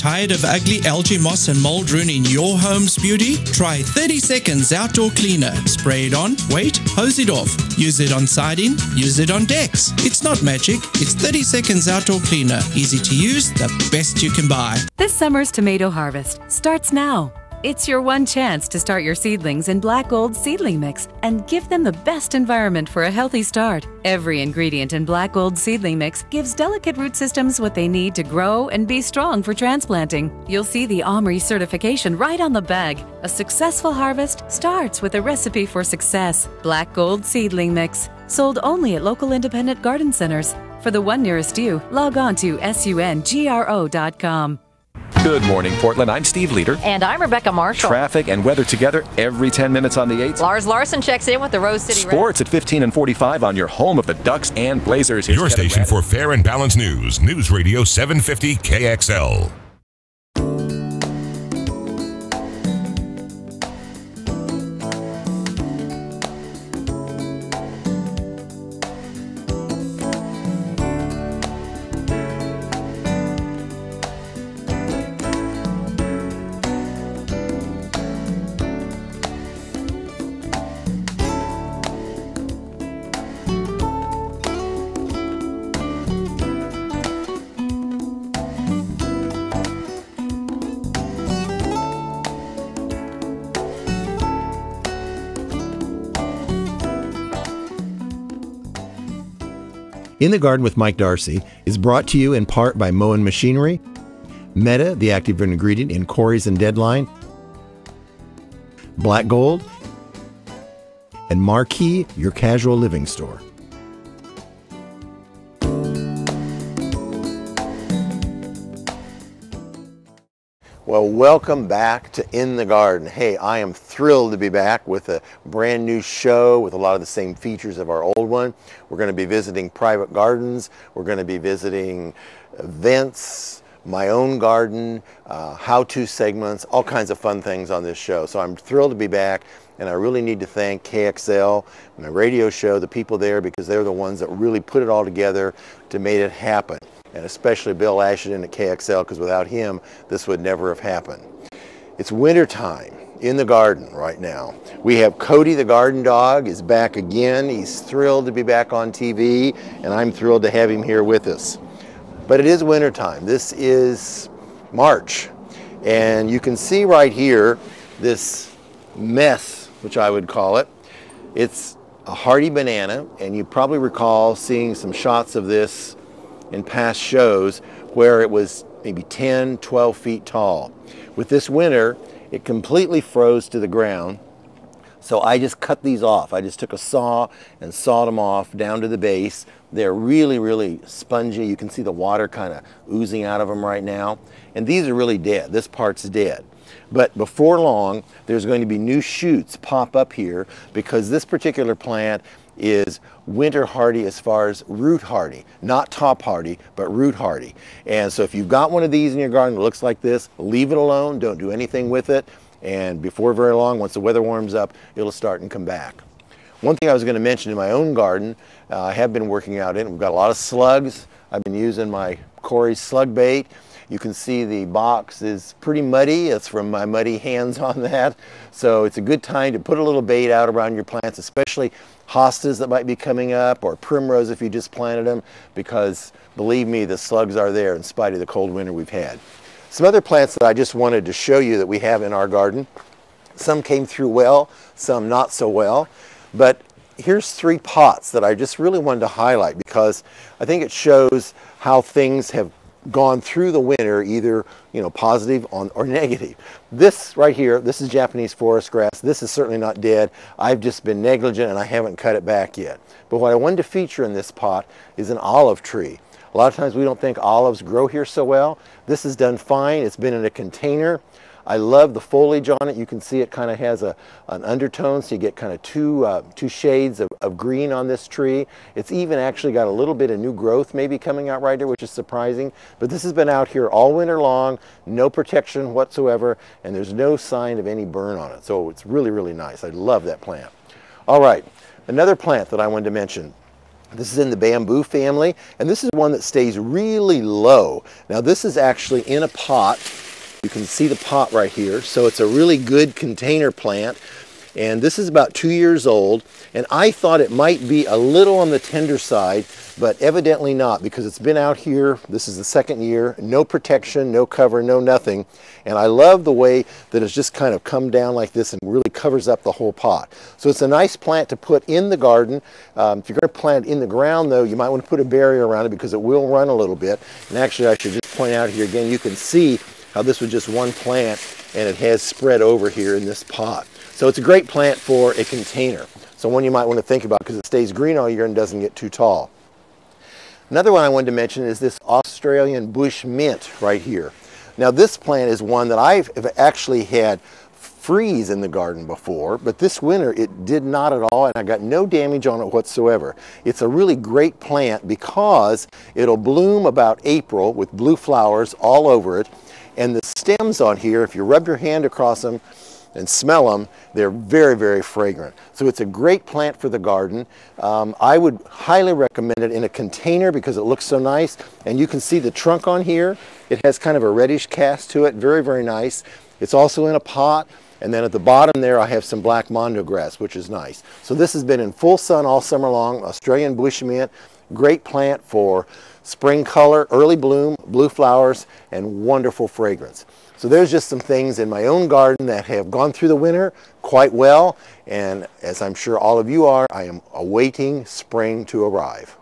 Tired of ugly algae, moss and mold ruining your home's beauty? Try 30 seconds outdoor cleaner. Spray it on, wait, hose it off. Use it on siding, use it on decks. It's not magic, it's 30 seconds outdoor cleaner. Easy to use, the best you can buy. This summer's tomato harvest starts now. It's your one chance to start your seedlings in Black Gold Seedling Mix and give them the best environment for a healthy start. Every ingredient in Black Gold Seedling Mix gives delicate root systems what they need to grow and be strong for transplanting. You'll see the OMRI certification right on the bag. A successful harvest starts with a recipe for success. Black Gold Seedling Mix, sold only at local independent garden centers. For the one nearest you, log on to sungro.com. Good morning, Portland. I'm Steve Leader. And I'm Rebecca Marshall. Traffic and weather together every 10 minutes on the 8s. Lars Larson checks in with the Rose City Sports at 15 and 45 on your home of the Ducks and Blazers. Your station for fair and balanced news. News Radio 750 KXL. In the Garden with Mike Darcy is brought to you in part by Moen Machinery, Meta, the active ingredient in Corey's and Deadline, Black Gold, and Marquee, your casual living store. Well, welcome back to In the Garden. Hey, I am thrilled to be back with a brand new show with a lot of the same features of our old one. We're going to be visiting private gardens. We're going to be visiting events, my own garden, how-to segments, all kinds of fun things on this show. So I'm thrilled to be back, and I really need to thank KXL, my radio show, the people there, because they're the ones that really put it all together to make it happen. And especially Bill Ashton at KXL, because without him, this would never have happened. It's winter time in the garden right now. We have Cody the garden dog is back again. He's thrilled to be back on TV, and I'm thrilled to have him here with us. But it is winter time. This is March, and you can see right here this mess, which I would call it. It's a hardy banana, and you probably recall seeing some shots of this in past shows where it was maybe 10, 12 feet tall. With this winter, it completely froze to the ground. So I just cut these off. I just took a saw and sawed them off down to the base. They're really, really spongy. You can see the water kind of oozing out of them right now. And these are really dead. This part's dead. But before long, there's going to be new shoots pop up here because this particular plant is winter hardy as far as root hardy, not top hardy, but root hardy. And so if you've got one of these in your garden that looks like this, leave it alone, don't do anything with it, and before very long, once the weather warms up, it'll start and come back. One thing I was going to mention in my own garden, I have been working out in it. We've got a lot of slugs. I've been using my Corey's slug bait. You can see the box is pretty muddy. It's from my muddy hands on that. So it's a good time to put a little bait out around your plants, especially hostas that might be coming up or primrose if you just planted them, because believe me, the slugs are there in spite of the cold winter we've had. Some other plants that I just wanted to show you that we have in our garden. Some came through well, some not so well. But here's 3 pots that I just really wanted to highlight because I think it shows how things have gone through the winter, either positive or negative. This right here, this is Japanese forest grass. This is certainly not dead. I've just been negligent and I haven't cut it back yet. But what I wanted to feature in this pot is an olive tree. A lot of times we don't think olives grow here so well. This is done fine. It's been in a container. I love the foliage on it. You can see it kind of has an undertone, so you get kind of two shades of green on this tree. It's even actually got a little bit of new growth maybe coming out right here, which is surprising. But this has been out here all winter long, no protection whatsoever, and there's no sign of any burn on it. So it's really, really nice. I love that plant. All right, another plant that I wanted to mention This is in the bamboo family, and this is one that stays really low. Now this is actually in a pot. You can see the pot right here. So it's a really good container plant. And this is about 2 years old. And I thought it might be a little on the tender side, but evidently not, because it's been out here. This is the 2nd year, no protection, no cover, no nothing. And I love the way that it's just kind of come down like this and really covers up the whole pot. So it's a nice plant to put in the garden. If you're going to plant it in the ground though, you might want to put a barrier around it because it will run a little bit. And actually I should just point out here again, you can see how this was just one plant and it has spread over here in this pot. So it's a great plant for a container. So one you might want to think about because it stays green all year and doesn't get too tall. Another one I wanted to mention is this Australian bush mint right here. Now this plant is one that I've actually had freeze in the garden before, but this winter it did not at all, and I got no damage on it whatsoever. It's a really great plant because it'll bloom about April with blue flowers all over it, and the stems on here, if you rub your hand across them and smell them, they're very, very fragrant. So it's a great plant for the garden. I would highly recommend it in a container because it looks so nice. And you can see the trunk on here. It has kind of a reddish cast to it. Very, very nice. It's also in a pot. And then at the bottom there, I have some black mondo grass, which is nice. So this has been in full sun all summer long. Australian bush mint. Great plant for spring color, early bloom, blue flowers, and wonderful fragrance. So there's just some things in my own garden that have gone through the winter quite well, and as I'm sure all of you are, I am awaiting spring to arrive.